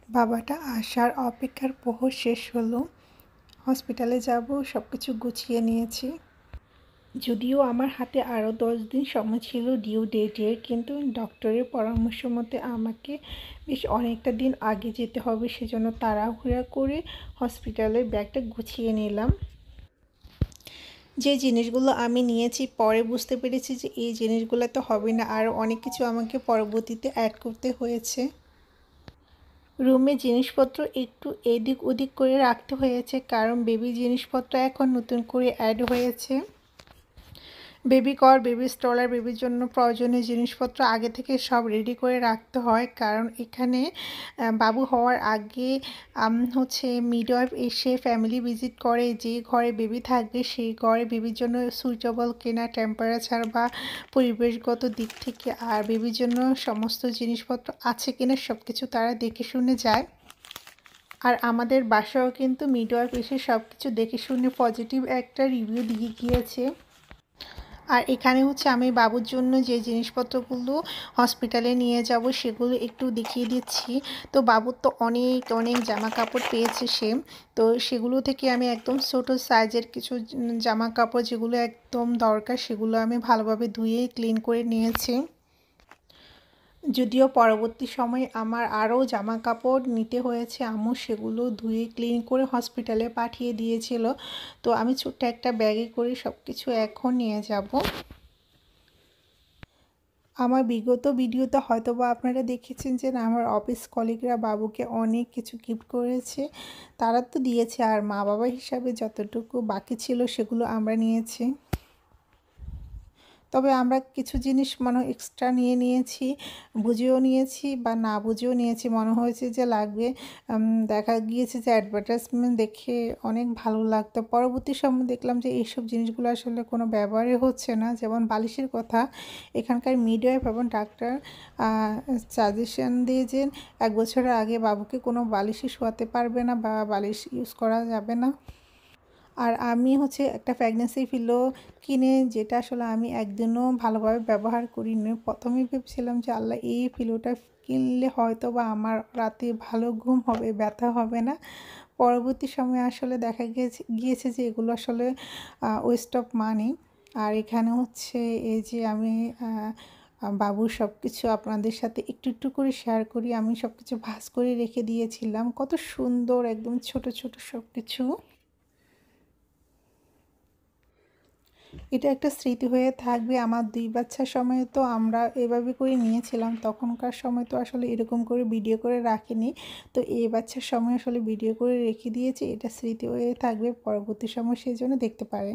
বাবাটা আসার অপেক্ষার প্রহর শেষ হলো। হসপিটালে যাব, সব কিছু গুছিয়ে নিয়েছি। যদিও আমার হাতে আরও 10 দিন সময় ছিল ডিউ ডেটের, কিন্তু ডক্টরের পরামর্শ মতে আমাকে বেশ অনেকটা দিন আগে যেতে হবে, সেজন্য তাড়াহুড়া করে হসপিটালের ব্যাগটা গুছিয়ে নিলাম। যে জিনিসগুলো আমি নিয়েছি পরে বুঝতে পেরেছি যে এই জিনিসগুলো তো হবে না, আরও অনেক কিছু আমাকে পরবর্তীতে অ্যাড করতে হয়েছে। রুমে জিনিসপত্র একটু এদিক ওদিক করে রাখতে হয়েছে, কারণ বেবি জিনিসপত্র এখন নতুন করে অ্যাড হয়েছে। বেবি কর, বেবি স্ট্রলার, বেবির জন্য প্রয়োজনীয় জিনিসপত্র আগে থেকে সব রেডি করে রাখতে হয়, কারণ এখানে বাবু হওয়ার আগে মিডওয়াইফ এসে ফ্যামিলি ভিজিট করে, যে ঘরে বেবি থাকবে সেই ঘরে বেবির জন্য সুইটেবল কেনা টেম্পারেচার বা পরিবেশগত দিক থেকে আর বেবির জন্য সমস্ত জিনিসপত্র আছে কিনা সব কিছু তারা দেখে শুনে যায়। আর আমাদের বাসাও কিন্তু মিডওয়াইফ এসে সব কিছু দেখে শুনে পজিটিভ একটা রিভিউ দিয়ে গিয়েছে। আর এখানে আমি বাবুর জন্য যে জিনিসপত্রগুলো হসপিটালে নিয়ে যাব সেগুলো একটু দেখিয়ে দিচ্ছি। তো বাবুর তো অনেক অনেক জামা কাপড় পেয়েছে সে, তো সেগুলো থেকে আমি একদম ছোটো সাইজের কিছু জামা কাপড় যেগুলো একদম দরকার সেগুলো আমি ভালোভাবে ধুয়ে ক্লিন করে নিয়েছি। যদিও পরবর্তী সময়ে আমার আরও জামা কাপড় নিতে হয়েছে, আম্মু সেগুলো ধুয়ে ক্লিন করে হসপিটালে পাঠিয়ে দিয়েছিল। তো আমি ছোট্ট একটা ব্যাগে করে সব কিছু এখন নিয়ে যাব। আমার বিগত ভিডিওতে হয়তোবা আপনারা দেখেছেন যে আমার অফিস কলিগরা বাবুকে অনেক কিছু গিফট করেছে, তারা তো দিয়েছে, আর মা বাবা হিসাবে যতটুকু বাকি ছিল সেগুলো আমরা নিয়েছি। তবে আমরা কিছু জিনিস এক্সট্রা নিয়েছি, বুঝেও নিয়েছি বা না বুঝেও নিয়েছি, মনে হয়েছে যে লাগবে। দেখা গিয়েছে যে অ্যাডভার্টাইজমেন্ট দেখে অনেক ভালো লাগতো, পরবর্তী সময় দেখলাম যে এইসব জিনিসগুলো আসলে কোনো ব্যবহারই হচ্ছে না। যেমন বালিশের কথা, এখানকার মিডওয়াইফ এবং ডাক্তার সাজেশন দিয়েছেন 1 বছরের আগে বাবুকে কোনো বালিশে শোয়াতে পারবে না বা বালিশ ইউজ করা যাবে না। আর আমি একটা প্রেগন্যান্সি পিলো কিনে, যেটা আসলে আমি একদিনও ভালোভাবে ব্যবহার করিনি। প্রথমেই ভেবেছিলাম যে আল্লাহ, এই পিলোটা কিনলে হয়তো বা আমার রাতে ভালো ঘুম হবে, ব্যথা হবে না। পরবর্তী সময়ে আসলে দেখা গিয়েছে যে এগুলো আসলে ওয়েস্ট অফ মানি। আর এখানে এই যে আমি বাবুর সব কিছু আপনাদের সাথে একটু একটু করে শেয়ার করি। আমি সব কিছু ভাঁজ করে রেখে দিয়েছিলাম, কত সুন্দর একদম ছোট ছোট সব কিছু। এটা একটা স্মৃতি হয়ে থাকবে। আমার 2 বাচ্চার সময় তো আমরা এভাবে করে নিয়েছিলাম, তখনকার সময় তো আসলে এরকম করে ভিডিও করে রাখিনি। তো এই বাচ্চার সময় আসলে ভিডিও করে রেখে দিয়েছি, এটা স্মৃতি হয়ে থাকবে, পরবর্তী সময় সেই জন্য দেখতে পারে।